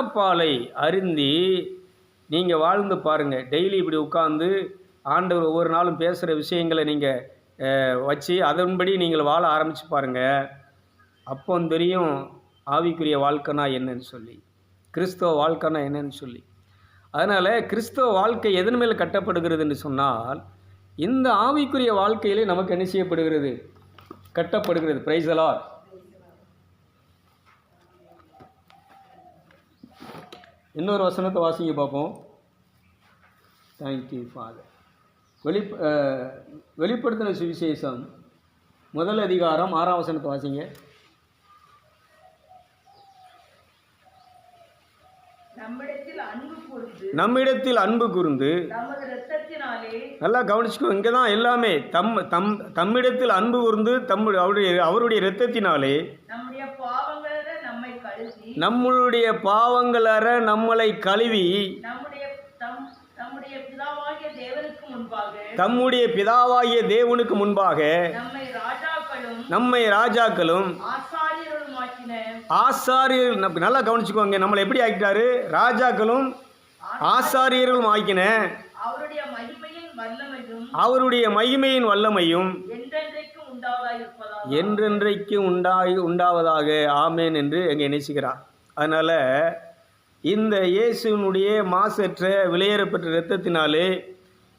ஞானப்பாலை அருந்தி நீங்கள் வாழ்ந்து பாருங்கள். டெய்லி இப்படி உட்காந்து ஆண்டவர் ஒவ்வொரு நாளும் பேசுகிற விஷயங்களை நீங்கள் வச்சு அதன்படி நீங்கள் வாழ ஆரம்பித்து பாருங்கள். அப்போ தெரியும் ஆவிக்குரிய வாழ்க்கைனா என்னன்னு சொல்லி, கிறிஸ்தவ வாழ்க்கைனா என்னன்னு சொல்லி. அதனால் கிறிஸ்தவ வாழ்க்கை எதன் மேல் கட்டப்படுகிறது என்று சொன்னால், இந்த ஆவிக்குரிய வாழ்க்கையிலே நமக்கு என்ன செய்யப்படுகிறது? கட்டப்படுகிறது. Praise the Lord. இன்னொரு வசனத்தை வாசிங்க பார்ப்போம். Thank you father. வெளிப்படுத்தின சுவிசேஷம் 1 அதிகாரம் 6ஆம் வசனத்தை வாசிங்க. நம்மிடத்தில் அன்பு கூர்ந்து, நல்லா கவனிச்சுக்கோ, இங்கே தான் எல்லாமே. தம்மிடத்தில் அன்பு கூர்ந்து அவருடைய இரத்தத்தினாலே நம்முடைய பாவங்களற நம்மளை கழுவி தம்முடைய பிதாவாகிய தேவனுக்கு முன்பாக நம்மை ராஜாக்களும் ஆசாரியர்கள், நல்லா கவனிச்சுக்கோங்க, நம்மளை எப்படி ஆக்கிட்டாரு? ராஜாக்களும் ஆசாரியர்களும் ஆக்கின அவருடைய மகிமையின் வல்லமையும் என்றென்றைக்கு உண்டாவதாக ஆமேன் என்று எங்கே நேசிக்கிறார். அதனால் இந்த இயேசுனுடைய மாசற்ற விலையேறப்பட்ட இரத்தத்தினாலே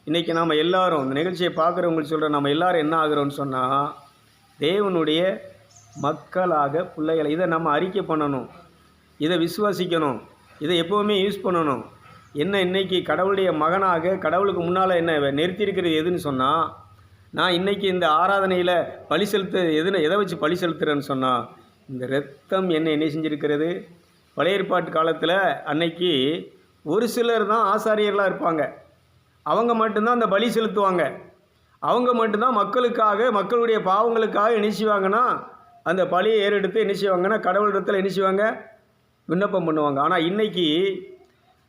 இன்றைக்கி நாம் எல்லாரும், இந்த நிகழ்ச்சியை பார்க்குறவங்களுக்கு சொல்கிறோம், நம்ம எல்லோரும் என்ன ஆகிறோம்னு சொன்னால் தேவனுடைய மக்களாக பிள்ளைகளை. இதை நம்ம அறிக்கை பண்ணணும், இதை விசுவாசிக்கணும், இதை எப்போவுமே யூஸ் பண்ணணும். என்ன இன்றைக்கி கடவுளுடைய மகனாக கடவுளுக்கு முன்னால் என்ன நிறுத்தியிருக்கிறது எதுன்னு சொன்னால், நான் இன்றைக்கி இந்த ஆராதனையில் பழி எதை வச்சு பழி செலுத்துகிறேன்னு சொன்னால், இந்த இரத்தம் என்ன செஞ்சுருக்கிறது? பழைய ஏற்பாட்டு காலத்தில் அன்னைக்கு ஒரு சிலர் தான் ஆசாரியர்களாக இருப்பாங்க. அவங்க மட்டும்தான் அந்த பலி செலுத்துவாங்க. அவங்க மட்டும்தான் மக்களுக்காக, மக்களுடைய பாவங்களுக்காக என்ன செய்வாங்கன்னா அந்த பலியை ஏறெடுத்து என்ன செய்வாங்கன்னா கடவுளிடத்தில் என்ன செய்வாங்க? விண்ணப்பம் பண்ணுவாங்க. ஆனால் இன்றைக்கி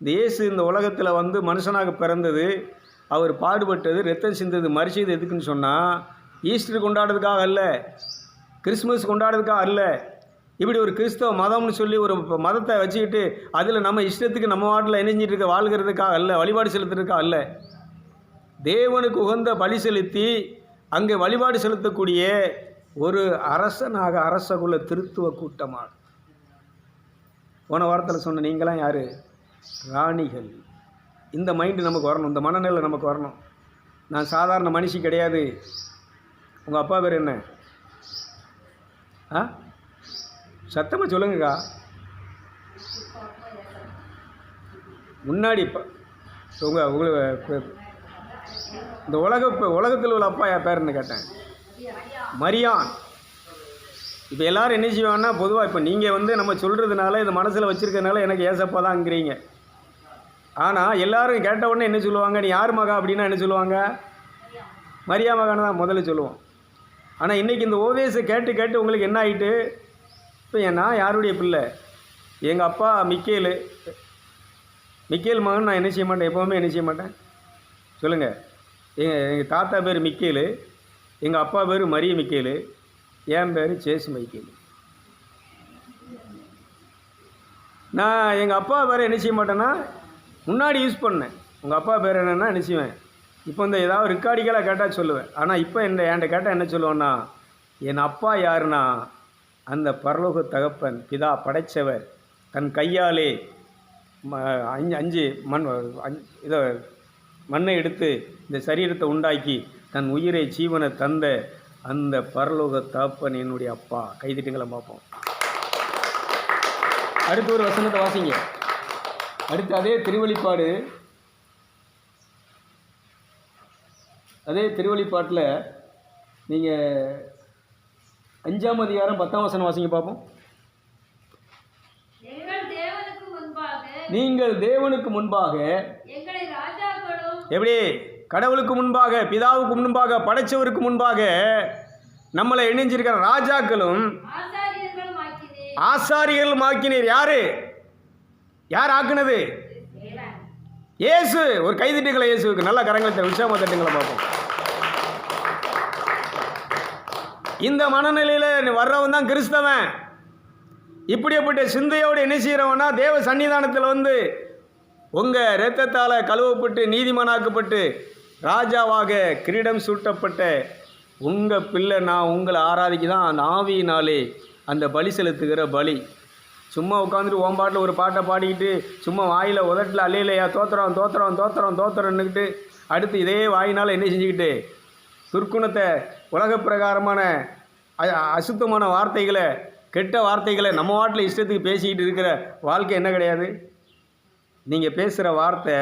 இந்த இயேசு இந்த உலகத்தில் வந்து மனுஷனாக பிறந்தது, அவர் பாடுபட்டது, ரத்தம் சிந்தது, மரிச்சது எதுக்குன்னு சொன்னால் ஈஸ்டர் கொண்டாடுறதுக்காக அல்ல, கிறிஸ்மஸ் கொண்டாடுறதுக்காக அல்ல. இப்படி ஒரு கிறிஸ்தவ மதம்னு சொல்லி ஒரு மதத்தை வச்சுக்கிட்டு அதில் நம்ம இஷ்டத்துக்கு நம்ம வாட்டில் இணைஞ்சிட்டு இருக்க வாழ்கிறதுக்காக அல்ல, வழிபாடு செலுத்துறதுக்காக அல்ல. தேவனுக்கு உகந்த பலி செலுத்தி அங்கே வழிபாடு செலுத்தக்கூடிய ஒரு அரசனாக, அரசகுல திருத்துவ கூட்டமாக. போன வாரத்தில் சொன்ன நீங்களாம் யார்? ராணிகள். இந்த மைண்டு நமக்கு வரணும், இந்த மனநிலை நமக்கு வரணும். நான் சாதாரண மனுஷி கிடையாது. உங்கள் அப்பா பேர் என்ன? சத்தமாக சொல்லுங்கக்கா. முன்னாடி உங்களுக்கு இந்த உலகத்தில் உள்ள அப்பா என் பேர் என்ன கேட்டேன்? மரியான். இப்போ எல்லோரும் என்ன செய்வாங்கன்னா, பொதுவாக இப்போ நீங்கள் வந்து நம்ம சொல்கிறதுனால இந்த மனசில் வச்சுருக்கிறதுனால எனக்கு ஏசப்பா தான்ங்கிறீங்க. ஆனால் எல்லோரும் கேட்ட உடனே என்ன சொல்லுவாங்க? நீ யார் மகா அப்படின்னா என்ன சொல்லுவாங்க? மரியா மகான்னு தான் முதல்ல சொல்லுவோம். ஆனால் இன்றைக்கி இந்த ஓவேஸை கேட்டு கேட்டு உங்களுக்கு என்ன ஆகிட்டு, இப்போ நான் யாருடைய பிள்ளை? எங்கள் அப்பா மிக்கேல் மகன். நான் என்ன செய்ய மாட்டேன், எப்போவுமே என்ன செய்ய மாட்டேன் சொல்லுங்கள். எங்கள் தாத்தா பேர் மிக்கேல், எங்கள் அப்பா பேர் மரிய மிக்கேல், என் பேர் சேசு மைக்கேல். நான் எங்கள் அப்பா பேரை என்ன செய்ய மாட்டேன்னா முன்னாடி யூஸ் பண்ணேன். உங்கள் அப்பா பேர் என்னென்னா என்ன செய்வேன், இப்போ இந்த ஏதாவது ரெக்கார்டிக்கலாக கேட்டால் சொல்லுவேன். ஆனால் இப்போ என்கிட்ட கேட்டால் என்ன சொல்லுவேன்னா, என் அப்பா யாருன்னா அந்த பரலோக தகப்பன், பிதா, படைத்தவர், தன் கையாலே 5 மண்ணை எடுத்து இந்த சரீரத்தை உண்டாக்கி தன் உயிரை ஜீவனை தந்த அந்த பரலோக தகப்பன் என்னுடைய அப்பா. கைதிட்டுங்களை பார்ப்போம். அடுத்து ஒரு வசனத்தை வாசிங்க. அடுத்து அதே திருவெளிப்பாட்டில் நீங்கள் 5ஆம் அதிகாரம் 10ஆம் வசனம் வாசிங்க பார்ப்போம். நீங்கள் தேவனுக்கு முன்பாக எப்படி? கடவுளுக்கு முன்பாக, பிதாவுக்கு முன்பாக, படைச்சவருக்கு முன்பாக நம்மளை இணைஞ்சிருக்கிற ராஜாக்களும் ஆசாரியர்களும் ஆக்கினீர். யார் ஆக்குனது? இயேசு. ஒரு கைதிட்டுகளை இயேசுக்கு. நல்ல கரங்களை உற்சாகமா தட்டுங்களை பார்ப்போம். இந்த மனநிலையில் வர்றவன் தான் கிறிஸ்தவன். இப்படிப்பட்ட சிந்தையோடு என்ன செய்கிறவனா தேவ சன்னிதானத்தில் வந்து உங்கள் இரத்தத்தால் கழுவப்பட்டு நீதிமானாக்கப்பட்டு ராஜாவாக கிரீடம் சூட்டப்பட்ட உங்கள் பிள்ளை நான் உங்களை ஆராதிக்கு தான் அந்த ஆவியினாலே அந்த பலி செலுத்துகிற பலி. சும்மா உட்காந்துட்டு ஓம்பாட்டில் ஒரு பாட்டை பாடிக்கிட்டு சும்மா வாயில் உதட்டில் அல்லையா தோத்திரம் தோத்திரம் தோத்திரம் தோத்திரம்னுக்கிட்டு அடுத்து இதே வாயினால் என்ன செஞ்சுக்கிட்டு துர்க்குணத்தை உலக பிரகாரமான அசுத்தமான வார்த்தைகளை கெட்ட வார்த்தைகளை நம்ம வாட்டில் இஷ்டத்துக்கு பேசிக்கிட்டு இருக்கிற வாழ்க்கை என்ன கிடையாது. நீங்கள் பேசுகிற வார்த்தை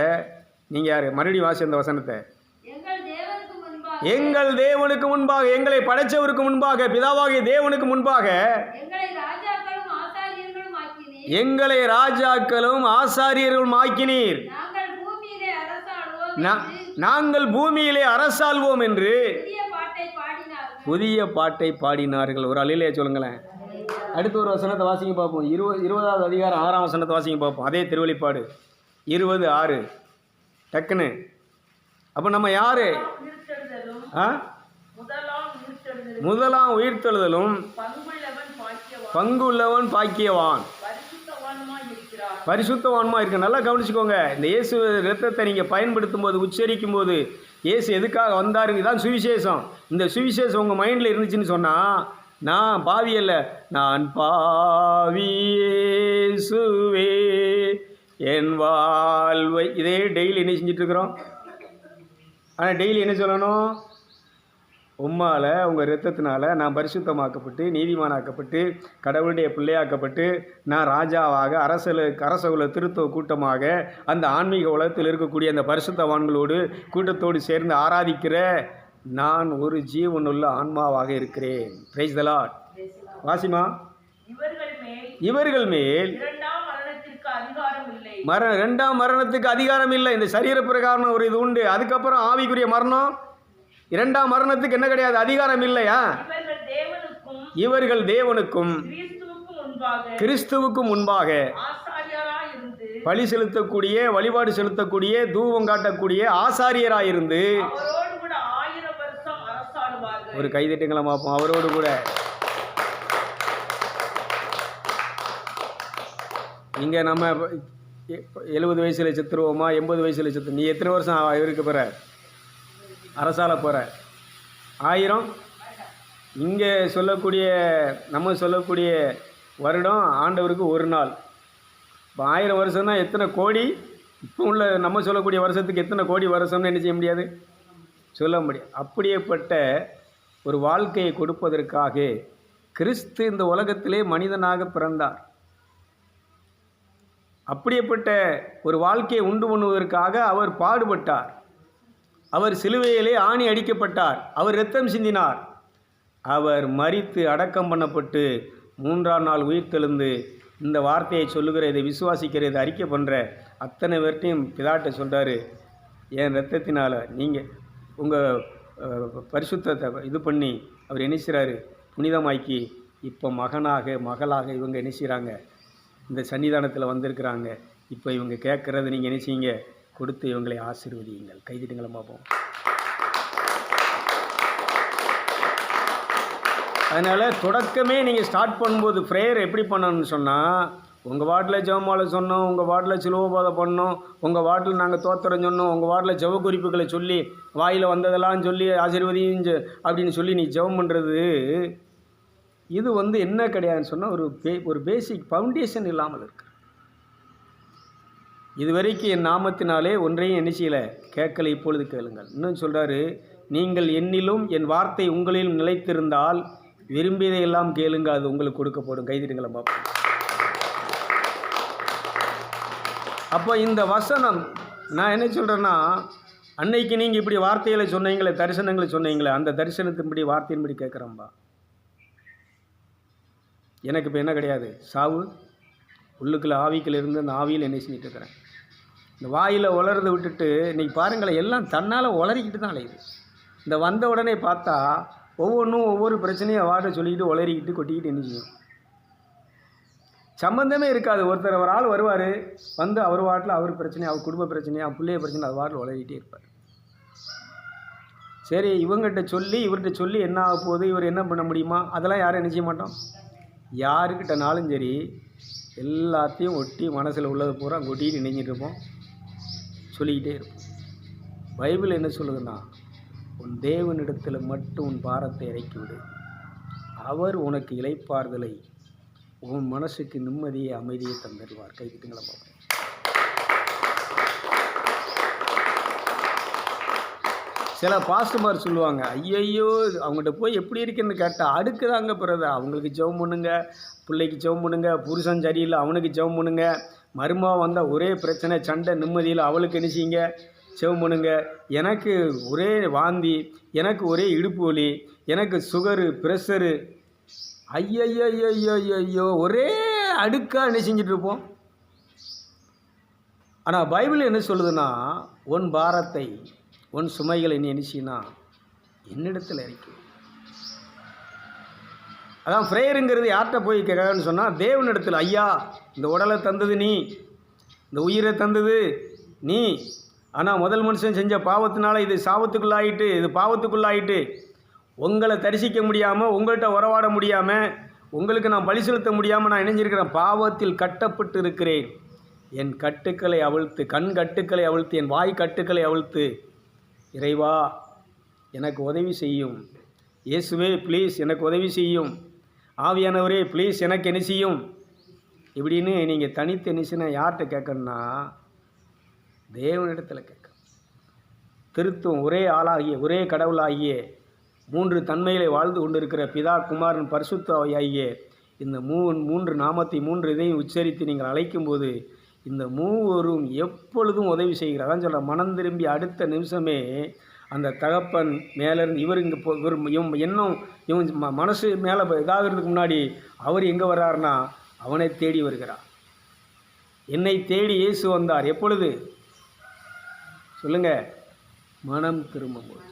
நீங்கள் யார்? மறுபடியும் வாசி அந்த வசனத்தை. எங்கள் தேவனுக்கு முன்பாக, எங்களை படைச்சவருக்கு முன்பாக, பிதாவாகிய தேவனுக்கு முன்பாக எங்களை ராஜாக்களும் ஆசாரியர்களும் ஆக்கினீர், நாங்கள் பூமியிலே அரசாள்வோம் என்று புதிய பாட்டை பாடினார்கள். ஒரு அல்லேலூயா சொல்லுங்களேன். அடுத்து ஒரு வசனத்தை வாசிங்க பார்ப்போம். 20வது அதிகாரம் 6ஆம் வசனத்தை வாசிங்க பார்ப்போம். அதே திருவெளிப்பாடு 20:6 டக்குன்னு. அப்போ நம்ம யாரு? முதலாம் உயிர்த்தெழுதலும் பங்குள்ளவன் பாக்கியவான் பரிசுத்தவான்மா இருக்க. நல்லா கவனிச்சுக்கோங்க. இந்த இயேசு இரத்தத்தை நீங்கள் பயன்படுத்தும் போது, உச்சரிக்கும் போது இயேசு எதுக்காக வந்தாருங்க தான் சுவிசேஷம். இந்த சுவிசேஷம் உங்கள் மைண்டில் இருந்துச்சுன்னு சொன்னால், நான் பாவி அல்ல, நான் பாவி இயேசுவே என் வாழ்வை, இதே டெய்லி என்ன செஞ்சிட்ருக்குறோம். ஆனால் டெய்லி என்ன சொல்லணும்? உம்மால் உங்கள் இரத்தத்தினால நான் பரிசுத்தமாக்கப்பட்டு நீதிமானாக்கப்பட்டு கடவுளுடைய பிள்ளையாக்கப்பட்டு நான் ராஜாவாக அரசகுல திருத்துவ கூட்டமாக அந்த ஆன்மீக உலகத்தில் இருக்கக்கூடிய அந்த பரிசுத்தவான்களோடு கூட்டத்தோடு சேர்ந்து ஆராதிக்கிற நான் ஒரு ஜீவனுள்ள ஆன்மாவாக இருக்கிறேன். Praise the Lord. வாசிமா. இவர்கள் மேல் இரண்டாம் மரணத்துக்கு அதிகாரம் இல்லை. இந்த சரீர பிரகாரம் ஒரு இது உண்டு. அதுக்கப்புறம் ஆவிக்குரிய மரணம், இரண்டாம் மரணத்துக்கு என்ன கிடையாது, அதிகாரம் இல்லையா? இவர்கள் தேவனுக்கும் கிறிஸ்துவுக்கும் முன்பாக பலி செலுத்தக்கூடிய, வழிபாடு செலுத்தக்கூடிய, தூபம் காட்டக்கூடிய ஆசாரியராயிருந்து, ஒரு கைதட்டுங்களை பார்ப்போம், அவரோடு கூட. இங்கே நம்ம 70 வயசில் செத்துருவோமா, 80 வயசில் செத்து, நீ எத்தனை வருஷம் இருக்க போகிற? அரசால போகிற 1000. இங்கே சொல்லக்கூடிய நம்ம சொல்லக்கூடிய வருடம் ஆண்டவருக்கு ஒரு நாள். இப்போ 1000 வருஷம்னா எத்தனை கோடி? இப்போ உள்ள நம்ம சொல்லக்கூடிய வருஷத்துக்கு எத்தனை கோடி வருஷம்னு என்ன செய்ய முடியாது, சொல்ல முடியாது. அப்படியேப்பட்ட ஒரு வாழ்க்கையை கொடுப்பதற்காக கிறிஸ்து இந்த உலகத்திலே மனிதனாக பிறந்தார். அப்படியேப்பட்ட ஒரு வாழ்க்கையை உண்டு பண்ணுவதற்காக அவர் பாடுபட்டார். அவர் சிலுவையிலே ஆணி அடிக்கப்பட்டார். அவர் இரத்தம் சிந்தினார். அவர் மரித்து அடக்கம் பண்ணப்பட்டு 3ஆம் நாள் உயிர்த்தெழுந்து இந்த வார்த்தையை சொல்லுகிற, இதை விசுவாசிக்கிற, இதை அறிக்கை பண்ணுற அத்தனை பேர்ட்டையும் பிதாட்ட சொல்கிறாரு, என் இரத்தத்தினால் நீங்கள் உங்கள் பரிசுத்தத்தை இது பண்ணி அவர் என்ன செய்கிறாரு, புனிதமாக்கி இப்போ மகளாக இவங்க என்ன செய்கிறாங்க, இந்த சன்னிதானத்தில் வந்திருக்கிறாங்க. இப்போ இவங்க கேட்குறது நீங்கள் என்ன செய்யுங்க, கொடுத்து இவங்களை ஆசீர்வதியுங்கள். கைதிட்டுங்களை பார்ப்போம். அதனால் தொடக்கமே நீங்கள் ஸ்டார்ட் பண்ணும்போது ப்ரேயர் எப்படி பண்ணணும்னு சொன்னால், உங்கள் வார்டில் ஜெபமாலை சொன்னோம், உங்கள் வார்டில் சிலுவபாதை பண்ணோம், உங்கள் வார்டில் நாங்கள் தோத்திரம் சொன்னோம், உங்கள் வார்டில் ஜெப குறிப்புகளை சொல்லி வாயில் வந்ததெல்லாம் சொல்லி ஆசீர்வதியும் அப்படின்னு சொல்லி நீ ஜெபம் பண்ணுறது, இது என்ன கிடையாதுன்னு சொன்னால் ஒரு பேசிக் ஃபவுண்டேஷன் இல்லாமல் இருக்கு. இதுவரைக்கும் என் நாமத்தினாலே ஒன்றையும் என்ன செய்யலை, கேட்கலை, இப்பொழுது கேளுங்கள். இன்னும் சொல்கிறாரு, நீங்கள் என்னிலும் என் வார்த்தை உங்களிலும் நிலைத்திருந்தால் விரும்பியதையெல்லாம் கேளுங்க, அது உங்களுக்கு கொடுக்கப்படும். கைதிடுங்களை பார்ப்போம். அப்போ இந்த வசனம் நான் என்ன சொல்கிறேன்னா, அன்னைக்கு நீங்கள் இப்படி வார்த்தைகளை சொன்னீங்களே, தரிசனங்களை சொன்னீங்களே, அந்த தரிசனத்தின்படி வார்த்தையின்படி கேட்குறோம்பா. எனக்கு இப்போ என்ன கிடையாது, சாவு உள்ளுக்குள்ள ஆவிக்குள்ள இருந்து அந்த ஆவியில் என்ன செஞ்சுட்டு இருக்கிறேன். இந்த வாயில் உளறதை விட்டுட்டு இன்றைக்கி பாருங்களேன், எல்லாம் தன்னால் உளறிக்கிட்டு தான் அலையுது. இந்த வந்த உடனே பார்த்தா ஒவ்வொன்றும் ஒவ்வொரு பிரச்சனையும் வாட்ட சொல்லிக்கிட்டு உளறிக்கிட்டு கொட்டிக்கிட்டு என்ன செய்யும், சம்பந்தமே இருக்காது. ஒரு ஆள் வருவார், வந்து அவர் வாட்டில் அவர் பிரச்சனை, அவர் குடும்ப பிரச்சனை, அவர் பிள்ளைய பிரச்சனை, அது வாட்டில் உளறிக்கிட்டே இருப்பார். சரி, இவங்ககிட்ட சொல்லி இவர்கிட்ட சொல்லி என்ன ஆக போகுது, இவர் என்ன பண்ண முடியுமா, அதெல்லாம் யாரும் என்ன செய்ய மாட்டோம், யாருக்கிட்டனாலும் சரி எல்லாத்தையும் ஒட்டி மனசில் உள்ளது பூரா கொட்டிட்டு நினைஞ்சிட்டு இருப்போம், சொல்லிக்கிட்டே இருப்போம். பைபிள் என்ன சொல்லுதுன்னா, உன் தேவனிடத்தில் மட்டும் உன் பாரத்தை இறக்கிவிடு, அவர் உனக்கு இளைப்பாறுதலை, உன் மனசுக்கு நிம்மதியை, அமைதியை தந்துடுவார். கைக்கிட்டுங்களா பார்ப்போம். சில பாஸ்டர்மார் சொல்லுவாங்க, ஐயையோ அவங்ககிட்ட போய் எப்படி இருக்குன்னு கேட்டால் அடுக்குதாங்க பிறகு. அவங்களுக்கு ஜெபம் பண்ணுங்க, பிள்ளைக்கு ஜெபம் பண்ணுங்க, புருஷன் சரியில்லை அவனுக்கு ஜெபம் பண்ணுங்க, மருமா வந்தால் ஒரே பிரச்சனை சண்டை நிம்மதியில் அவளுக்கு என்ன செய்யுங்க, ஜெபம் பண்ணுங்க. எனக்கு ஒரே வாந்தி, எனக்கு ஒரே இடுப்பு வலி, எனக்கு சுகரு ப்ரெஷரு, ஐயையோ ஒரே அடுக்காக என்ன செஞ்சிட்ருப்போம். ஆனால் பைபிள் என்ன சொல்லுதுன்னா, உன் பாரத்தை உன் சுமைகளை நீ நினைச்சின்னா என்னிடத்தில் இருக்கு. அதான் ப்ரேயருங்கிறது யார்கிட்ட போய் கேட்கன்னு சொன்னால், தேவனிடத்தில். ஐயா இந்த உடலை தந்தது நீ, இந்த உயிரை தந்தது நீ, ஆனால் முதல் மனுஷன் செஞ்ச பாவத்தினால இது சாபத்துக்குள்ளாயிட்டு, இது பாவத்துக்குள்ளாயிட்டு, உங்களை தரிசிக்க முடியாமல், உங்கள்கிட்ட உறவாட முடியாமல், உங்களுக்கு நான் பலி செலுத்த முடியாமல் நான் இணைஞ்சிருக்கிறேன், பாவத்தில் கட்டப்பட்டு இருக்கிறேன். என் கட்டுக்களை அவிழ்த்து, கண் கட்டுக்களை அவிழ்த்து, என் வாய் கட்டுக்களை அவிழ்த்து, இறைவா எனக்கு உதவி செய்யும், இயேசுவே ப்ளீஸ் எனக்கு உதவி செய்யும், ஆவியானவரே ப்ளீஸ் எனக்கு என்ன செய்யும் இப்படின்னு நீங்கள் தனித்து நினைச்சுன்னா யார்கிட்ட கேட்கணுன்னா, தேவனிடத்தில் கேட்க. திருத்துவம் ஒரே ஆளாகிய, ஒரே கடவுளாகிய, மூன்று தன்மைகளை வாழ்ந்து கொண்டிருக்கிற பிதா குமாரன் பரிசுத்த ஆவியாகிய இந்த மூன்று நாமத்தை, மூன்று இதையும் உச்சரித்து நீங்கள் அழைக்கும்போது இந்த மூவரும் எப்பொழுதும் உதவி செய்கிறார். அதான் சொல்கிற, மனம் திரும்பி அடுத்த நிமிஷமே அந்த தகப்பன் மேலேருந்து இவர் இங்கே இன்னும் இவன் மனசு மேலே இதாகிறதுக்கு முன்னாடி அவர் எங்கே வர்றாருன்னா அவனை தேடி வருகிறார். என்னை தேடி இயேசு வந்தார். எப்பொழுது சொல்லுங்கள்? மனம் திரும்பும்போது.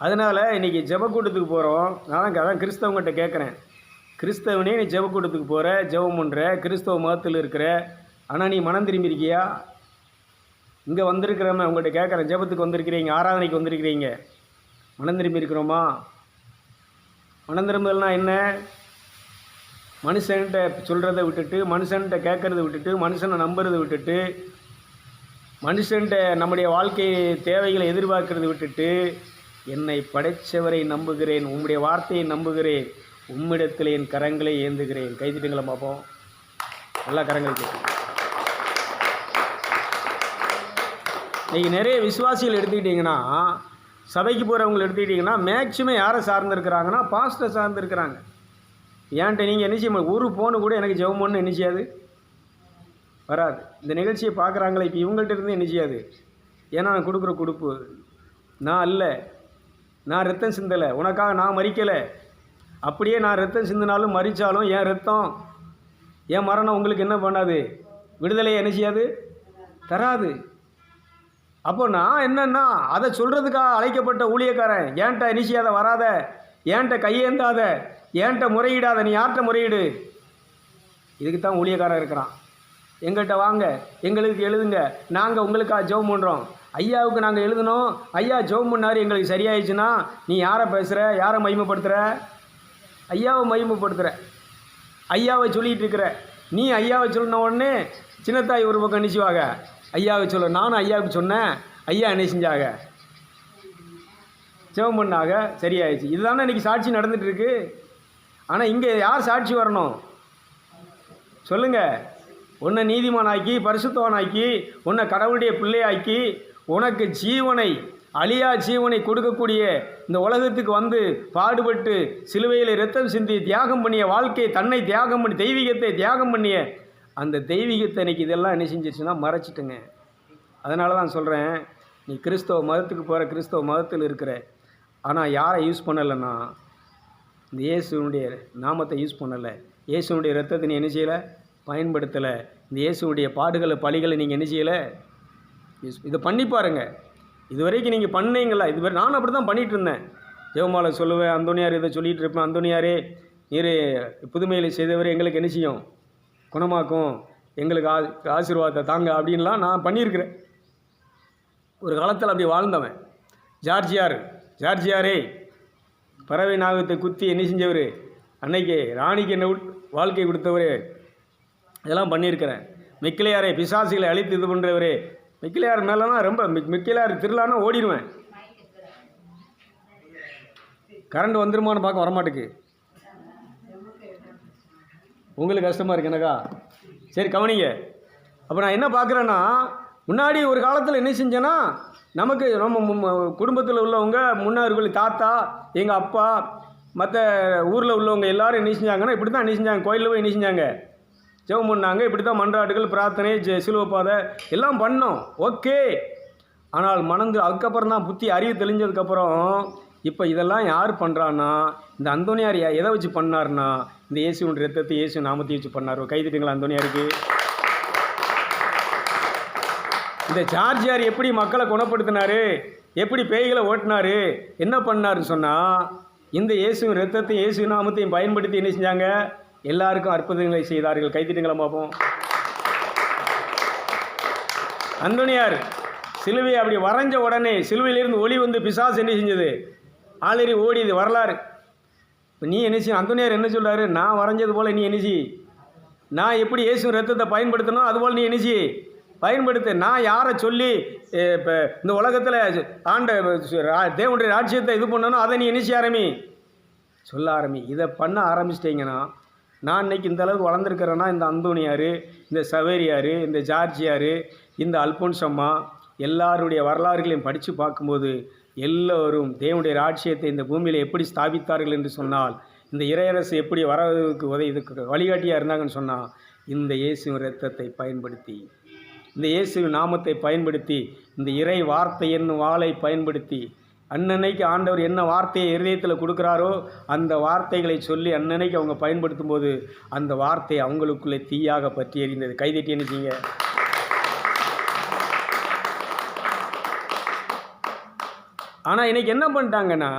அதனால் இன்றைக்கி ஜெபக்கூட்டத்துக்கு போகிறோம். நான் அதான் கிறிஸ்தவங்கிட்ட கேட்குறேன், கிறிஸ்தவனே நீ ஜெபக்கூட்டத்துக்கு போகிற, ஜெபம் பண்ணுற, கிறிஸ்தவ மதத்தில் இருக்கிற, ஆனால் நீ மனம் திரும்பியிருக்கியா? இங்கே வந்திருக்கிறோமே உங்கள்கிட்ட கேட்குறேன், ஜெபத்துக்கு வந்திருக்கிறீங்க, ஆராதனைக்கு வந்திருக்கிறீங்க, மனம் திரும்பி இருக்கிறோமா? மனம் திரும்புதல்னா என்ன? மனுஷன்கிட்ட சொல்கிறத விட்டுட்டு, மனுஷன்கிட்ட கேட்குறத விட்டுட்டு, மனுஷனை நம்புறதை விட்டுட்டு, மனுஷன்கிட்ட நம்முடைய வாழ்க்கை தேவைகளை எதிர்பார்க்கறதை விட்டுட்டு, என்னை படைத்தவரை நம்புகிறேன், உம்முடைய வார்த்தையை நம்புகிறேன், உம்மிடத்தில் என் கரங்களை ஏந்துகிறேன். கைதிட்டுங்களை பார்ப்போம். நல்லா கரங்கள் கேட்கும். நீங்கள் நிறைய விசுவாசிகள் எடுத்துக்கிட்டிங்கன்னா, சபைக்கு போகிறவங்களை எடுத்துக்கிட்டிங்கன்னா, மேக்சிமம் யாரை சார்ந்திருக்கிறாங்கன்னா பாஸ்டர் சார்ந்திருக்கிறாங்க. ஏன்ட்ட நீங்கள் என்ன செய்ய, ஒரு ஃபோனு கூட எனக்கு ஜெபம் பண்ணு என்ன செய்யாது, வராது. இந்த நிகழ்ச்சியை பார்க்குறாங்களே இப்போ இவங்கள்ட்ட இருந்து என்ன செய்யாது. ஏன்னா நான் கொடுக்குற கொடுப்பு நான் அல்ல, நான் ரத்தம் சிந்தலை, உனக்காக நான் மறிக்கலை. அப்படியே நான் ரத்தம் சிந்தினாலும் மறித்தாலும் என் ரத்தம், என் மரணம் உங்களுக்கு என்ன பண்ணாது, விடுதலையை என்ன செய்யாது, தராது. அப்போ நான் என்னன்னா அதை சொல்கிறதுக்காக அழைக்கப்பட்ட ஊழியக்காரன். ஏன்ட்ட என்ன செய்யாத, வராத, ஏன்ட்ட கையேந்தாத, ஏன்ட்ட முறையிடாத, நீ யார்கிட்ட முறையிடு. இதுக்கு தான் ஊழியக்காரன் இருக்கிறான். எங்கள்கிட்ட வாங்க, எங்களுக்கு எழுதுங்க, நாங்கள் உங்களுக்காக ஜெபம் பண்ணுறோம். ஐயாவுக்கு நாங்கள் எழுதணும், ஐயா ஜெபம் பண்ணார் எங்களுக்கு சரியாயிடுச்சுன்னா நீ யாரை பேசுகிற, யாரை மகிமைப்படுத்துகிற? ஐயாவை மகிமைப்படுத்துகிற, ஐயாவை சொல்லிகிட்டு இருக்கிற. நீ ஐயாவை சொன்ன உடனே சின்னத்தாய் ஒரு பக்கம் நினைச்சுவாங்க, ஐயாவை சொல்ல. நானும் ஐயாவுக்கு சொன்னேன், ஐயா என்ன செஞ்சாங்க, ஜெபம் பண்ணாங்க, சரியாயிடுச்சு. இதுதானே இன்றைக்கி சாட்சி நடந்துகிட்ருக்கு. ஆனால் இங்கே யார் சாட்சி வரணும் சொல்லுங்கள்? உன்னை நீதிமானாக்கி, பரிசுத்தவனாக்கி, உன்னை கடவுளுடைய பிள்ளையாக்கி, உனக்கு ஜீவனை, அழியா ஜீவனை கொடுக்கக்கூடிய இந்த உலகத்துக்கு வந்து பாடுபட்டு சிலுவையில் இரத்தம் சிந்தி தியாகம் பண்ணிய வாழ்க்கையை, தன்னை தியாகம் பண்ணி தெய்வீகத்தை தியாகம் பண்ணிய அந்த தெய்வீகத்தை இன்றைக்கி இதெல்லாம் என்ன செஞ்சிருச்சுன்னா மறைச்சிட்டுங்க. அதனால தான் சொல்கிறேன், நீ கிறிஸ்தவ மதத்துக்கு போகிற, கிறிஸ்தவ மதத்தில் இருக்கிற, ஆனால் யாரை யூஸ் பண்ணலைன்னா இந்த இயேசுனுடைய நாமத்தை யூஸ் பண்ணலை, இயேசுனுடைய இரத்தத்தை நீ என்ன செய்யலை, பயன்படுத்தலை, இந்த இயேசுடைய பாடுகளை பலிகளை நீங்கள் என்ன செய்யலை, இதை பண்ணி பாருங்கள். இது வரைக்கும் நீங்கள் பண்ணீங்களா? இதுவரை நானும் அப்படி தான் பண்ணிகிட்டு இருந்தேன். ஜெபமாலை சொல்லுவேன், அந்தோனியார் இதை சொல்லிகிட்டு இருப்பேன், அந்தோனியாரே நீர் புதுமையில் செய்தவரை எங்களுக்கு என்ன செய்யும், குணமாக்கும், எங்களுக்கு ஆசீர்வாதத்தை தாங்க அப்படின்லாம் நான் பண்ணியிருக்கிறேன். ஒரு காலத்தில் அப்படி வாழ்ந்தவன். ஜார்ஜியாரே பறவை நாகத்தை குத்தி என்ன செஞ்சவர், அன்னைக்கு ராணிக்கு என்ன வாழ்க்கை கொடுத்தவரே, இதெல்லாம் பண்ணியிருக்கிறேன். மிக்கிலியாரை பிசாசுகளை அழித்து இது பண்ணுறவரே, மிக்கிலியார் மேலாம் ரொம்ப மிக்கிலியார் திருவிழான்னா ஓடிடுவேன். கரண்ட் வந்துருமான்னு பார்க்க வரமாட்டுக்கு. உங்களுக்கு கஷ்டமாக இருக்கு எனக்கா? சரி கவனிங்க. அப்போ நான் என்ன பார்க்குறேன்னா, முன்னாடி ஒரு காலத்தில் என்ன செஞ்சேன்னா, நமக்கு நம்ம குடும்பத்தில் உள்ளவங்க முன்னோர்கள், தாத்தா, எங்கள் அப்பா, மற்ற ஊரில் உள்ளவங்க எல்லோரும் என்ன செஞ்சாங்கன்னா இப்படி தான் என்ன செஞ்சாங்க. கோயிலில் போய் என்ன செஞ்சாங்க, ஜெபம் பண்ணாங்க. இப்படி தான் மன்றாட்டுகள், பிரார்த்தனை, சிலுவை பாதை எல்லாம் பண்ணோம். ஓகே. ஆனால் மணந்து அதுக்கப்புறம் தான் புத்தி அறிவு தெளிஞ்சதுக்கப்புறம் இப்போ இதெல்லாம் யார் பண்ணுறான்னா, இந்த அந்தோனியார் எதை வச்சு பண்ணார்னா, இந்த இயேசுவின் ரத்தத்தை, இயேசு நாமத்தை வச்சு பண்ணார். கைதிட்டுங்களா அந்தோனியாருக்கு? இந்த ஜார்ஜியார் எப்படி மக்களை குணப்படுத்தினார், எப்படி பேய்களை ஓட்டினார், என்ன பண்ணாருன்னு சொன்னால், இந்த இயேசுவின் ரத்தத்தையும் இயேசு நாமத்தையும் பயன்படுத்தி என்ன செஞ்சாங்க, எல்லாருக்கும் அற்புதங்களை செய்தார்கள். கைதிட்டுங்களா பார்ப்போம். அந்தோனியார் சிலுவையை அப்படி வரைஞ்ச உடனே சிலுவையிலிருந்து ஒளி வந்து பிசாசு என்ன செஞ்சது, ஆளறி ஓடிது. வரலாறு. இப்போ நீ என்ன செய்ய, அந்தோனியார் என்ன சொல்கிறாரு, நான் வரைஞ்சது போல் நீ என்ன செய், நான் எப்படி இயேசு ரத்தத்தை பயன்படுத்தணும் அதுபோல் நீ என்ன செய், பயன்படுத்த. நான் யாரை சொல்லி இப்போ இந்த உலகத்தில் ஆண்ட தேவனுடைய ராஜ்யத்தை இது பண்ணணும், அதை நீ என்ன செய்ய ஆரம்பி, சொல்ல ஆரம்பி. இதை பண்ண ஆரம்பிச்சிட்டிங்கன்னா, நான் இன்றைக்கி இந்த அளவுக்கு வளர்ந்துருக்கிறேன்னா இந்த அந்தோனியார், இந்த சவேரியார், இந்த ஜார்ஜியார், இந்த அல்போன்சம்மா எல்லாருடைய வரலாறுகளையும் படித்து பார்க்கும்போது எல்லோரும் தேவனுடைய ராஜ்யத்தை இந்த பூமியில் எப்படி ஸ்தாபித்தார்கள் என்று சொன்னால், இந்த இறையரசு எப்படி வரதுக்கு இதுக்கு வழிகாட்டியாக இருந்தாங்கன்னு சொன்னால், இந்த இயேசுவின் இரத்தத்தை பயன்படுத்தி, இந்த இயேசுவின் நாமத்தை பயன்படுத்தி, இந்த இறை வார்த்தை என்னும் வாளை பயன்படுத்தி, அன்னன்னைக்கு ஆண்டவர் என்ன வார்த்தையை இருதயத்தில் கொடுக்குறாரோ அந்த வார்த்தைகளை சொல்லி அன்னன்னைக்கு அவங்க பயன்படுத்தும் போது அந்த வார்த்தை அவங்களுக்குள்ளே தீயாக பற்றி எறிந்தது. கைதட்டி நினைச்சிங்க. ஆனால் இன்றைக்கி என்ன பண்ணிட்டாங்கன்னா,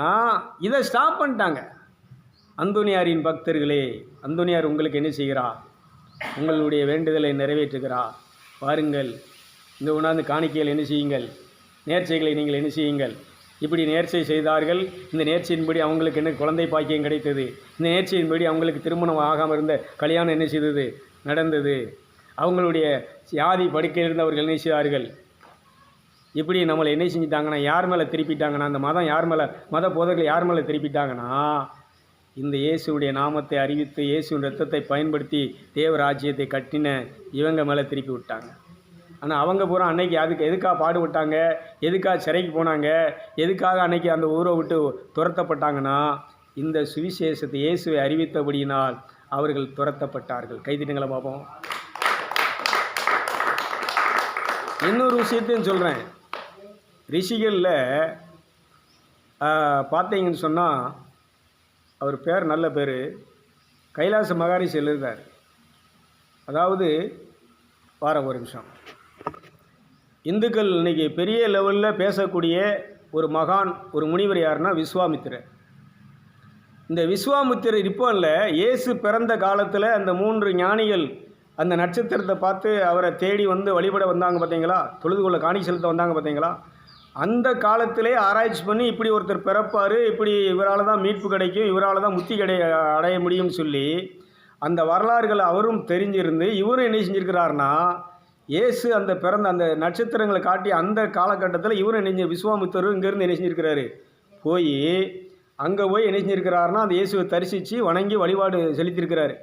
இதை ஸ்டாப் பண்ணிட்டாங்க. அந்தோனியாரின் பக்தர்களே, அந்தோனியார் உங்களுக்கு என்ன செய்கிறா, உங்களுடைய வேண்டுதலை நிறைவேற்றுகிறா. பாருங்கள், இந்த உணர்ந்து காணிக்கைகள் என்ன செய்யுங்கள், நேர்ச்சைகளை நீங்கள் என்ன செய்யுங்கள். இப்படி நேர்ச்சை செய்தார்கள். இந்த நேர்ச்சையின்படி அவங்களுக்கு என்ன குழந்தை பாக்கியம் கிடைத்தது. இந்த நேர்ச்சையின்படி அவங்களுக்கு திருமணம் ஆகாமல் இருந்த கல்யாணம் என்ன செய்தது, நடந்தது. அவங்களுடைய வியாதி படுக்கையிலிருந்து அவர்கள் என்ன செய்தார்கள். இப்படி நம்மளை என்ன செஞ்சிட்டாங்கன்னா, யார் மேலே திருப்பிட்டாங்கன்னா, அந்த மதம் யார் மேலே, மத போதர்கள் யார் மேலே திருப்பிட்டாங்கன்னா, இந்த இயேசுடைய நாமத்தை அறிவித்து இயேசுவின் ரத்தத்தை பயன்படுத்தி தேவராஜ்யத்தை கட்டின இவங்க மேலே திருப்பி விட்டாங்க. ஆனால் அவங்க பூரா அன்னைக்கு அதுக்கு எதுக்காக பாடுபட்டாங்க, எதுக்காக சிறைக்கு போனாங்க, எதுக்காக அன்னைக்கு அந்த ஊரை விட்டு துரத்தப்பட்டாங்கன்னா, இந்த சுவிசேஷத்தை இயேசுவை அறிவித்தபடியினால் அவர்கள் துரத்தப்பட்டார்கள். கைதிட்டுங்களை பார்ப்போம். இன்னொரு விஷயத்தையும் சொல்கிறேன். ரிஷிகளில் பார்த்தீங்கன்னு சொன்னால், அவர் பேர் நல்ல பேர், கைலாச மகாரிஷி எழுதுறார். அதாவது ஒரு நிமிஷம். இந்துக்கள் இன்றைக்கி பெரிய லெவலில் பேசக்கூடிய ஒரு மகான், ஒரு முனிவர் யாருன்னா விஸ்வாமித்திரர். இந்த விஸ்வாமித்திரர் இப்போ இல்லை, இயேசு பிறந்த காலத்தில் அந்த 3 ஞானிகள் அந்த நட்சத்திரத்தை பார்த்து அவரை தேடி வந்து வழிபட வந்தாங்க பார்த்தீங்களா, தொழுது கொள்ள காணிக்கை செலுத்த வந்தாங்க பார்த்தீங்களா, அந்த காலத்திலே ஆராய்ச்சி பண்ணி இப்படி ஒருத்தர் பிறப்பார், இப்படி இவரால் தான் மீட்பு கிடைக்கும், இவரால் தான் முத்தி அடைய முடியும்னு சொல்லி அந்த வரலாறுகளை அவரும் தெரிஞ்சிருந்து இவரும் என்ன செஞ்சுருக்கிறாருன்னா, இயேசு அந்த பிறந்த அந்த நட்சத்திரங்களை காட்டி அந்த காலகட்டத்தில் இவரும் என்ன விஸ்வாமித்திரரும் இங்கேருந்து என்ன செஞ்சுருக்கிறாரு, போய் அங்கே போய் என்ன செஞ்சுருக்கிறாருன்னா அந்த இயேசுவை தரிசித்து வணங்கி வழிபாடு செலுத்தியிருக்கிறாரு.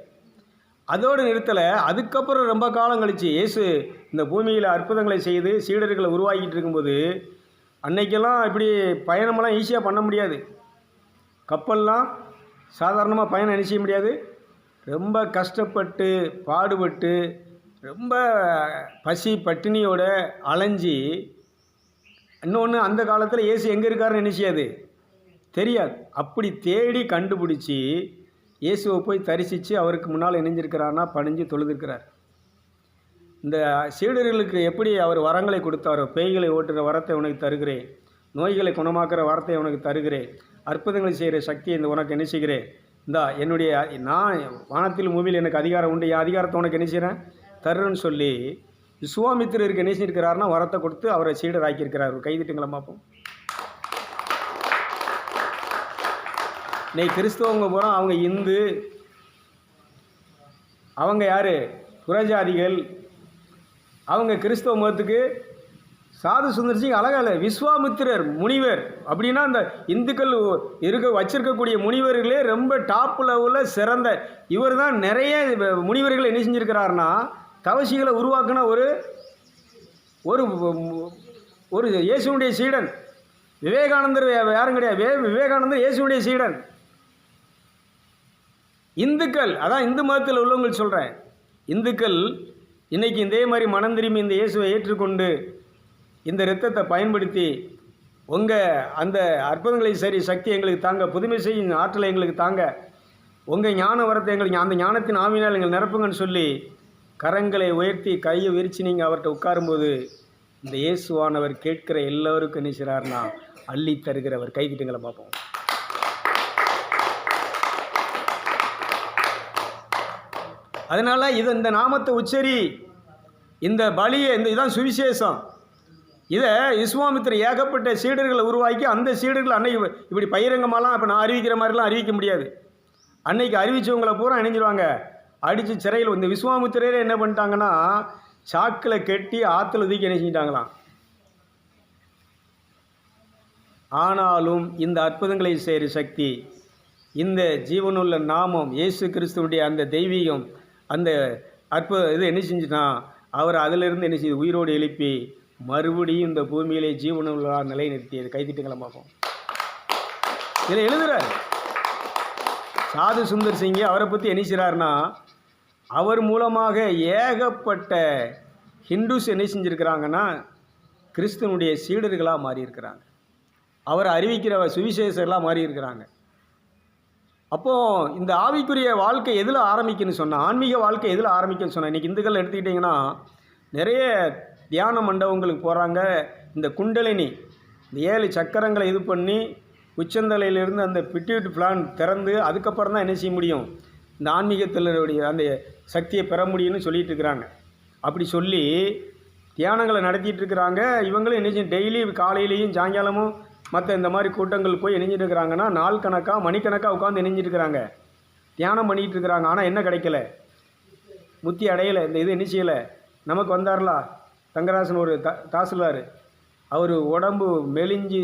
அதோடு நிறுத்தலை. அதுக்கப்புறம் ரொம்ப காலம் கழித்து இயேசு இந்த பூமியில் அற்புதங்களை செய்து சீடர்களை உருவாக்கிட்டு இருக்கும்போது, அன்னைக்கெல்லாம் இப்படி பயணமெல்லாம் ஈஸியாக பண்ண முடியாது. கப்பல்லாம் சாதாரணமாக பயணம் என்ன செய்ய முடியாது. ரொம்ப கஷ்டப்பட்டு பாடுபட்டு ரொம்ப பசி பட்டினியோட அலைஞ்சி, இன்னொன்று அந்த காலத்தில் இயேசு எங்கே இருக்காருன்னு என்ன செய்யாது, தெரியாது. அப்படி தேடி கண்டுபிடிச்சி இயேசுவை போய் தரிசித்து அவருக்கு முன்னால் இணைஞ்சிருக்கிறார்னா பணிஞ்சு தொழுதிருக்கிறார். இந்த சீடர்களுக்கு எப்படி அவர் வரங்களை கொடுத்தாரோ, பேய்களை ஓட்டுகிற வரத்தை உனக்கு தருகிறேன், நோய்களை குணமாக்குற வரத்தை உனக்கு தருகிறேன், அற்புதங்களை செய்கிற சக்தியை இந்த உனக்கு என்ன செய்கிறேன், இந்தா என்னுடைய நான் வானத்தில் பூமியில் எனக்கு அதிகாரம் உண்டு, என் அதிகாரத்தை உனக்கு என்ன செய்கிறேன் தருன்னு சொல்லி விஸ்வாமித்திரருக்கு என்ன செஞ்சிருக்கிறாருன்னா வரத்தை கொடுத்து அவரை சீடர் ஆக்கியிருக்கிறார். கைதிட்டுங்களை பார்ப்போம். இன்னைக்கு கிறிஸ்தவங்க பூரா அவங்க இந்து அவங்க யார்? புறஜாதிகள். அவங்க கிறிஸ்தவ மதத்துக்கு. சாது சுந்தர் சிங் அழகால விஸ்வாமித்திரர் முனிவர் அப்படின்னா அந்த இந்துக்கள் வச்சிருக்கக்கூடிய முனிவர்களே ரொம்ப டாப் லெவலில் சிறந்த இவர் தான். நிறைய முனிவர்கள் என்ன செஞ்சுருக்கிறாருன்னா தவசிகளை உருவாக்குன ஒரு ஒரு ஒரு இயேசுனுடைய சீடன். விவேகானந்தர் யாரும் கிடையாது. விவேகானந்தர் இயேசுனுடைய சீடன். இந்துக்கள், அதான் இந்து மதத்தில் உள்ளவங்க சொல்கிறேன், இந்துக்கள் இன்றைக்கி இதே மாதிரி மனம் திரும்பி இந்த இயேசுவை ஏற்றுக்கொண்டு இந்த இரத்தத்தை பயன்படுத்தி உங்கள் அந்த அற்புதங்களை சரி சக்தி எங்களுக்கு தாங்க, புதுமை செய்யும் ஆற்றலை எங்களுக்கு தாங்க, உங்கள் ஞான வரத்தை எங்களுக்கு அந்த ஞானத்தின் ஆவினால் எங்கள் நிரப்புங்கன்னு சொல்லி கரங்களை உயர்த்தி கையை விரித்து நீங்கள் அவர்கிட்ட உட்காரும்போது இந்த இயேசுவானவர் கேட்கிற எல்லோருக்கும் என்ன செய்கிறார்னா அள்ளி தருகிறவர். கைதிட்டுங்களை பார்ப்போம். அதனால் இந்த நாமத்தை உச்சரி, இந்த பலியை, இதான் சுவிசேஷம். இதை விஸ்வாமித்திரர் ஏகப்பட்ட சீடர்களை உருவாக்கி அந்த சீடர்கள் அன்னைக்கு இப்படி பகிரங்கமாலாம் இப்போ நான் அறிவிக்கிற மாதிரிலாம் அறிவிக்க முடியாது. அன்னைக்கு அறிவித்தவங்களை பூரா இணைஞ்சிருவாங்க, அடித்து சிறையில். இந்த விஸ்வாமித்திரரே என்ன பண்ணிட்டாங்கன்னா சாக்கில் கட்டி ஆற்றுல தூக்கி என்ன செஞ்சிட்டாங்களாம். ஆனாலும் இந்த அற்புதங்களை செய்கிற சக்தி, இந்த ஜீவனுள்ள நாமம், இயேசு கிறிஸ்துவனுடைய அந்த தெய்வீகம், அந்த இது என்ன செஞ்சுட்டான், அவர் அதிலிருந்து என்ன செய்து உயிரோடு எழுப்பி மறுபடியும் இந்த பூமியிலே ஜீவனுள்ள நிலை நிறுத்தியது. கைதிட்டுங்களை பார்ப்போம். இதில் எழுதுகிறார் சாது சுந்தர் சிங்கி. அவரை பற்றி என்ன செய்கிறாருன்னா அவர் மூலமாக ஏகப்பட்ட ஹிந்துஸ் என்ன செஞ்சுருக்கிறாங்கன்னா கிறிஸ்துவனுடைய சீடர்களாக மாறியிருக்கிறாங்க. அவர் அறிவிக்கிற சுவிசேஷர்களாக மாறியிருக்கிறாங்க. அப்போது இந்த ஆவிக்குரிய வாழ்க்கை எதில் ஆரம்பிக்குன்னு சொன்னால், ஆன்மீக வாழ்க்கை எதில் ஆரம்பிக்குன்னு சொன்னால், இன்றைக்கி இந்துக்கள் எடுத்துக்கிட்டிங்கன்னா நிறைய தியான மண்டபங்களுக்கு போகிறாங்க. இந்த குண்டலினி, இந்த 7 சக்கரங்களை இது பண்ணி உச்சந்தலையிலிருந்து அந்த பிட்யூட் பிளான் திறந்து அதுக்கப்புறம் தான் என்ன செய்ய முடியும், இந்த ஆன்மீகத்தினுடைய அந்த சக்தியை பெற முடியும்னு சொல்லிகிட்டு இருக்கிறாங்க. அப்படி சொல்லி தியானங்களை நடத்திட்டு இருக்கிறாங்க. இவங்களும் என்ன செய்யும், டெய்லி காலையிலையும் சாயங்காலமும் மற்ற இந்த மாதிரி கூட்டங்கள் போய் இணைஞ்சிட்டு இருக்கிறாங்கன்னா நாள் கணக்காக மணிக்கணக்காக உட்காந்து இணைஞ்சிட்டு இருக்கிறாங்க, தியானம் பண்ணிகிட்டு இருக்கிறாங்க. ஆனால் என்ன கிடைக்கல, முத்தி அடையலை. இந்த இது என்ன செய்யலை. நமக்கு வந்தார்லா தங்கராசன் ஒரு தாசில்தார், அவர் உடம்பு மெலிஞ்சி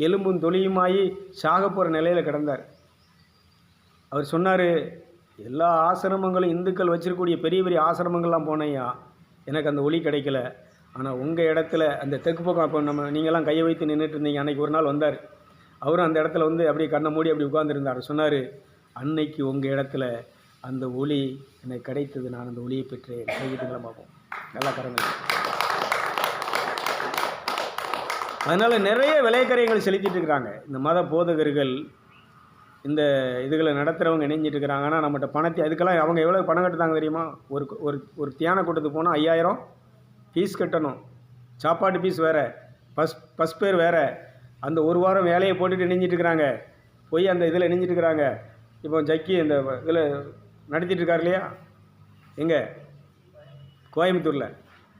எலும்பும் தொலியுமாயி சாக போகிற நிலையில் கிடந்தார். அவர் சொன்னார், எல்லா ஆசிரமங்களும் இந்துக்கள் வச்சிருக்கக்கூடிய பெரிய பெரிய ஆசிரமங்கள்லாம் போனையா, எனக்கு அந்த ஒளி கிடைக்கல. ஆனால் உங்கள் இடத்துல அந்த தெற்கு பக்கம் அப்போ நீங்கள்லாம் கையை வைத்து நின்றுட்டு இருந்தீங்க. அன்றைக்கி ஒரு நாள் வந்தார். அவரும் அந்த இடத்துல வந்து அப்படியே கண்ணை மூடி அப்படி உட்கார்ந்துருந்தார். சொன்னார், அன்னைக்கு உங்கள் இடத்துல அந்த ஒளி எனக்கு கிடைத்தது, நான் அந்த ஒளியை பெற்றேன். கைவிட்டுங்களா பார்ப்போம். நல்லா கரங்கள். அதனால் நிறைய விலைக்கரைகள் செலுத்திட்டு இருக்கிறாங்க இந்த மத போதகர்கள், இந்த இதுகளை நடத்துகிறவங்க இணைஞ்சிட்டு இருக்கிறாங்க. ஆனால் நம்மகிட்ட பணத்தை அதுக்கெல்லாம் அவங்க எவ்வளோ பணம் கட்டுதாங்க தெரியுமா? ஒரு தியான கூட்டத்துக்கு போனால் 5000 ஃபீஸ் கட்டணும். சாப்பாட்டு ஃபீஸ் வேறு, பஸ் பேர் வேறு. அந்த ஒரு வாரம் வேலையை போட்டுட்டு இணைஞ்சிட்டு இருக்கிறாங்க. போய் அந்த இதில் இணைஞ்சிட்டு இருக்கிறாங்க. இப்போ ஜக்கி இந்த இதில் நடத்திட்டு இருக்கார் இல்லையா, எங்கே கோயம்புத்தூரில்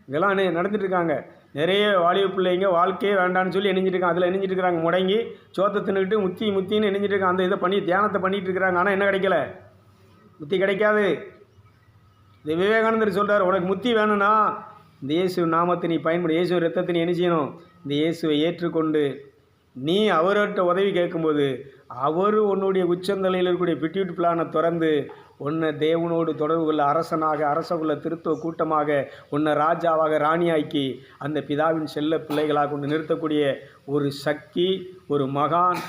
இதெல்லாம் நடந்துட்டு இருக்காங்க. நிறைய வாலிப பிள்ளைங்க வாழ்க்கையே வேண்டான்னு சொல்லி இணைஞ்சிட்டு இருக்காங்க. அதில் இணைஞ்சிட்டு இருக்கிறாங்க. முடங்கி சோத்தை தின்னுக்கிட்டு முத்தின்னு இணைஞ்சிட்டு இருக்காங்க. அந்த இதை பண்ணி தியானத்தை பண்ணிகிட்டு இருக்கிறாங்க. ஆனால் என்ன கிடைக்கல, முத்தி கிடைக்காது. இந்த விவேகானந்தர் சொல்கிறார், உனக்கு முத்தி வேணும்னா இந்த இயேசு நாமத்தை நீ பயன்படு, இயேசு ரத்தத்தை நீ என்ன செய்யணும், இந்த இயேசுவை ஏற்றுக்கொண்டு நீ அவர்கிட்ட உதவி கேட்கும்போது அவர் உன்னுடைய உச்சந்தலையில் இருக்கக்கூடிய பிட்யூட் பிளானை திறந்து உன்னை தேவனோடு தொடர்பு கொள்ள அரசனாக, அரசகுல திருத்துவ கூட்டமாக, உன்னை ராஜாவாக, ராணியாக்கி அந்த பிதாவின் செல்ல பிள்ளைகளாக கொண்டு நிறுத்தக்கூடிய ஒரு சக்தி, ஒரு மகான்,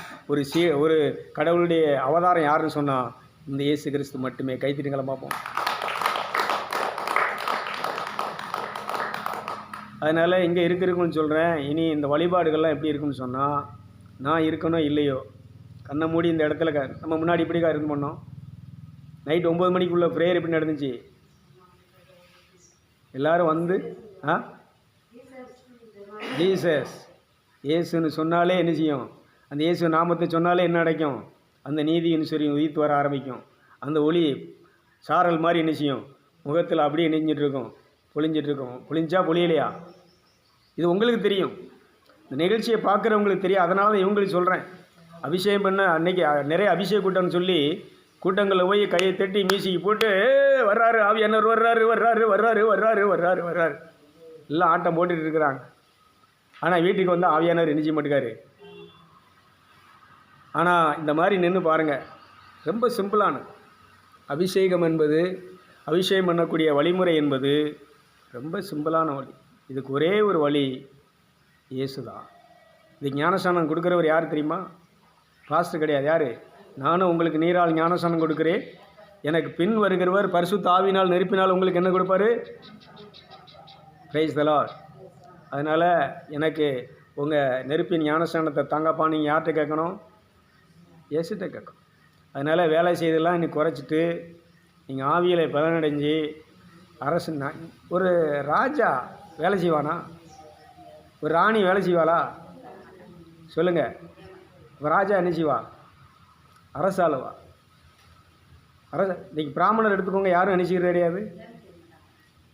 ஒரு கடவுளுடைய அவதாரம் யாருன்னு சொன்னால் இந்த இயேசு கிறிஸ்து மட்டுமே. கைத்திட்டுங்களை பார்ப்போம். அதனால் இங்கே இருக்குன்னு சொல்கிறேன். இனி இந்த வழிபாடுகள்லாம் எப்படி இருக்குன்னு சொன்னால், நான் இருக்கணும் இல்லையோ கண்ணை மூடி இந்த இடத்துல நம்ம முன்னாடி இப்படிக்கா இருந்து பண்ணோம். நைட் 9 மணிக்குள்ளே ப்ரேயர் எப்படி நடந்துச்சு, எல்லோரும் வந்து ஜீசஸ் இயேசுன்னு சொன்னாலே என்ன செய்யும், அந்த இயேசு நாமத்தை சொன்னாலே என்ன கிடைக்கும், அந்த நீதின்னு சொல்லி உயிர்த்து வர ஆரம்பிக்கும். அந்த ஒளி சாரல் மாதிரி என்ன செய்யும், முகத்தில் அப்படியே நெஞ்சிட்ருக்கும், பொழிஞ்சிட்ருக்கோம். பொழிஞ்சா பொழியலையா, இது உங்களுக்கு தெரியும். இந்த நிகழ்ச்சியை பார்க்குறவங்களுக்கு தெரியும். அதனால தான் இவங்களுக்கு சொல்கிறேன். அபிஷேகம் பண்ண அன்றைக்கி நிறைய அபிஷேக கூட்டம்னு சொல்லி கூட்டங்களில் போய் கையை தட்டி மியூசிக் போட்டு வர்றாரு ஆவியானவர், வர்றாரு வர்றாரு வர்றாரு வர்றாரு வர்றாரு வர்றாரு, எல்லாம் ஆட்டம் போட்டுட்டு இருக்கிறாங்க. ஆனால் வீட்டுக்கு வந்து ஆவியானவர் என்ன செய்ய மாட்டேங்காரு. ஆனால் இந்த மாதிரி நின்று பாருங்கள், ரொம்ப சிம்பிளான அபிஷேகம் என்பது, அபிஷேகம் பண்ணக்கூடிய வழிமுறை என்பது ரொம்ப சிம்பிளான வழி. இதுக்கு ஒரே ஒரு வழி, இயேசு தான். இது ஞானஸ்நானம் கொடுக்குறவர் யார் தெரியுமா? பாஸ்டர் கிடையாது. யார்? நானும் உங்களுக்கு நீரால் ஞானஸ்நானம் கொடுக்குறேன், எனக்கு பின் வருகிறவர் பரிசுத்த ஆவியினால் நெருப்பினால் உங்களுக்கு என்ன கொடுப்பாரு? Price the Lord. அதனால் எனக்கு உங்கள் நெருப்பின் ஞானஸ்நானத்தை தாங்கப்பா நீங்கள் யார்கிட்ட கேட்கணும்? இயேசுகிட்ட கேட்கணும். அதனால் வேலை செய்தெல்லாம் இன்னைக்கு குறைச்சிட்டு நீங்கள் ஆவியில் பலனடைஞ்சு அரசு. ஒரு ராஜா வேலை செய்வானா? ஒரு ராணி வேலை செய்வாளா? சொல்லுங்கள். ராஜா என்ன செய்வா? அரசாளுவா. இன்றைக்கி பிராமணர் எடுத்துக்கோங்க, யாரும் நினைச்சிக்கிறது கிடையாது.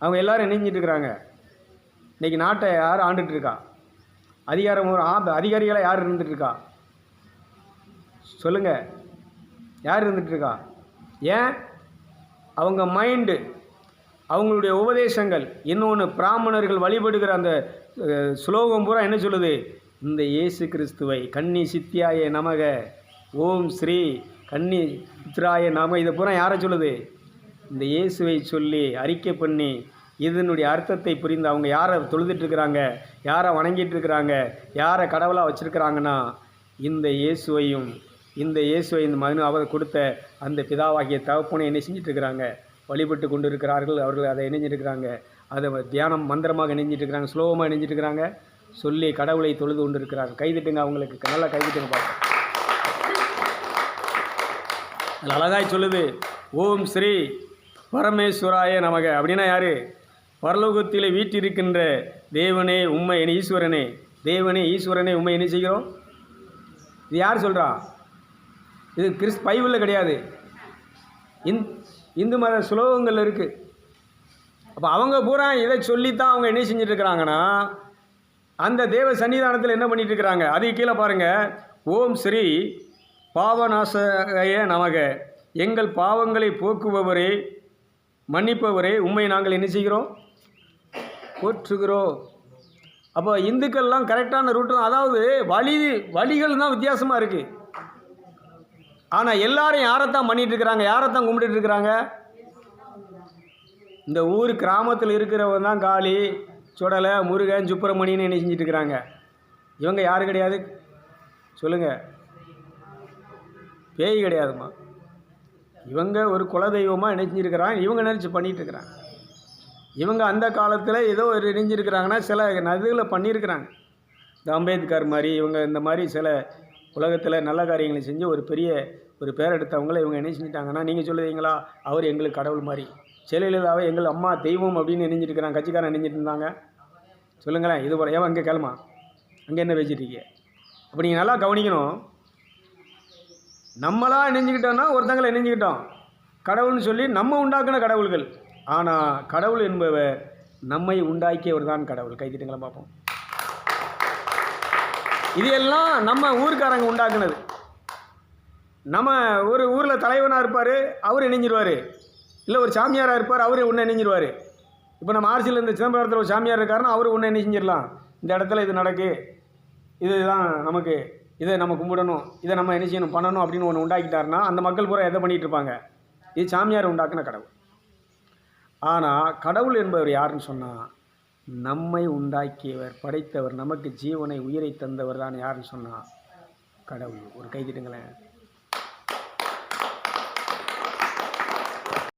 அவங்க எல்லோரும் நினைஞ்சிட்டு இருக்கிறாங்க. இன்றைக்கி நாட்டை யார் ஆண்டுட்டுருக்கா? அதிகாரம் அதிகாரிகளாக யார் இருந்துகிட்ருக்கா? சொல்லுங்கள், யார் இருந்துகிட்ருக்கா? ஏன்? அவங்க மைண்டு, அவங்களுடைய உபதேசங்கள். இன்னொன்று, பிராமணர்கள் வழிபடுகிற அந்த ஸ்லோகம் பூரா என்ன சொல்லுது? இந்த இயேசு கிறிஸ்துவை கன்னி சித்தியாய நமக, ஓம் ஸ்ரீ கன்னி சித்ராய நம, இதை பூரா யாரை சொல்லுது? இந்த இயேசுவை சொல்லி அறிக்கை பண்ணி இதனுடைய அர்த்தத்தை புரிந்து அவங்க யாரை தொழுதுட்டுருக்குறாங்க, யாரை வணங்கிட்டுருக்குறாங்க, யாரை கடவுளாக வச்சுருக்கிறாங்கன்னா இந்த இயேசுவையும் இந்த மகனு அவர் கொடுத்த அந்த பிதாவாகிய தகப்பனை என்ன செஞ்சிட்ருக்கிறாங்க? வழிபட்டு கொண்டு இருக்கிறார்கள். அவர்கள் அதை இணைஞ்சிருக்கிறாங்க, அதை தியானம் மந்திரமாக இணைஞ்சிட்ருக்கிறாங்க, ஸ்லோகமாக இணைஞ்சிட்ருக்கிறாங்க, சொல்லி கடவுளை தொழுது கொண்டு இருக்கிறாங்க. கைதிட்டுங்க, அவங்களுக்கு நல்லா கைதிட்டுங்க பார்க்க. அது அழகாய் சொல்லுது, ஓம் ஸ்ரீ பரமேஸ்வராய நமக. அப்படின்னா யார்? பரலோகத்தில் வீட்டிருக்கின்ற தேவனே உண்மை ஈஸ்வரனே, தேவனே ஈஸ்வரனே உண்மை என்ன செய்கிறோம்? இது யார் சொல்கிறா? இது பைபிளில் கிடையாது, இந்து மத ஸ்லோகங்கள் இருக்குது. அப்போ அவங்க பூரா இதை சொல்லித்தான் அவங்க என்ன செஞ்சிட்ருக்கிறாங்கன்னா அந்த தேவ சன்னிதானத்தில் என்ன பண்ணிகிட்ருக்கிறாங்க? அதுக்கு கீழே பாருங்கள், ஓம் ஸ்ரீ பாவநாசய நமக, எங்கள் பாவங்களை போக்குபவரே மன்னிப்பவரே உண்மை நாங்கள் என்ன செய்கிறோம்? போற்றுகிறோம். அப்போ இந்துக்கள்லாம் கரெக்டான ரூட்டு தான். அதாவது வழிகள் தான் வித்தியாசமாக இருக்குது. ஆனால் எல்லாரும் யாரைத்தான் பண்ணிகிட்ருக்கிறாங்க? யாரைத்தான் கும்பிட்டுருக்குறாங்க? இந்த ஊர் கிராமத்தில் இருக்கிறவங்க தான் காளி, சுடலை, முருகன், சுப்பிரமணியன்னு என்ன செஞ்சிட்ருக்கிறாங்க. இவங்க யார் கிடையாது? சொல்லுங்கள். பேய் கிடையாதுமா. இவங்க ஒரு குலதெய்வமாக நினைஞ்சிருக்கிறாங்க. இவங்க நினச்சி பண்ணிகிட்ருக்குறாங்க. இவங்க அந்த காலத்தில் ஏதோ ஒரு இணைஞ்சிருக்கிறாங்கன்னா சில நதிகளை பண்ணியிருக்கிறாங்க. இந்த அம்பேத்கர் மாதிரி இவங்க இந்த மாதிரி சில உலகத்தில் நல்ல காரியங்களை செஞ்சு ஒரு பேர் எடுத்தவங்கள இவங்க என்ன செஞ்சிட்டாங்கன்னா, நீங்கள் சொல்லுவீங்களா அவர் எங்களுக்கு கடவுள் மாதிரி, ஜெயலலிதாவை எங்கள் அம்மா தெய்வம் அப்படின்னு நினைஞ்சிருக்கிறாங்க. கட்சிக்காரன் நினைஞ்சிட்டு இருந்தாங்க. சொல்லுங்களேன். இது போல ஏன் அங்கே கேளுமா, அங்கே என்ன பேசிட்டுருக்கீங்க? அப்போ நீங்கள் நல்லா கவனிக்கணும். நம்மளாக நினைஞ்சிக்கிட்டோன்னா ஒருத்தங்களை நினைஞ்சிக்கிட்டோம் கடவுள்னு சொல்லி நம்ம உண்டாக்குன கடவுள்கள். ஆனால் கடவுள் என்பவர் நம்மை உண்டாக்கியவர் தான் கடவுள். கைத்திட்டுங்களா பார்ப்போம். இது எல்லாம் நம்ம ஊருக்காரங்க உண்டாக்குனது. நம்ம ஒரு ஊரில் தலைவனாக இருப்பார், அவர் இணைஞ்சிருவார். இல்லை ஒரு சாமியாராக இருப்பார், அவர் ஒன்று இணைஞ்சிருவார். இப்போ நம்ம ஆர்சியில் இந்த சிதம்பரத்தில் ஒரு சாமியார் இருக்காருன்னா அவர் ஒன்று என்ன செஞ்சிடலாம், இந்த இடத்துல இது நடக்கு, இதுதான் நமக்கு, இதை நம்ம கும்பிடணும், இதை நம்ம என்ன செய்யணும் பண்ணணும் அப்படின்னு ஒன்று உண்டாக்கிட்டாருன்னா அந்த மக்கள் பூரா எதை பண்ணிகிட்டு இருப்பாங்க? இது சாமியார் உண்டாக்குன கடவுள். ஆனால் கடவுள் என்பவர் யாருன்னு சொன்னால் நம்மை உண்டாக்கியவர், படைத்தவர், நமக்கு ஜீவனை உயிரை தந்தவர் தான் யாருன்னு சொன்னால் கடவுள். ஒரு கைதிட்டுங்களேன்.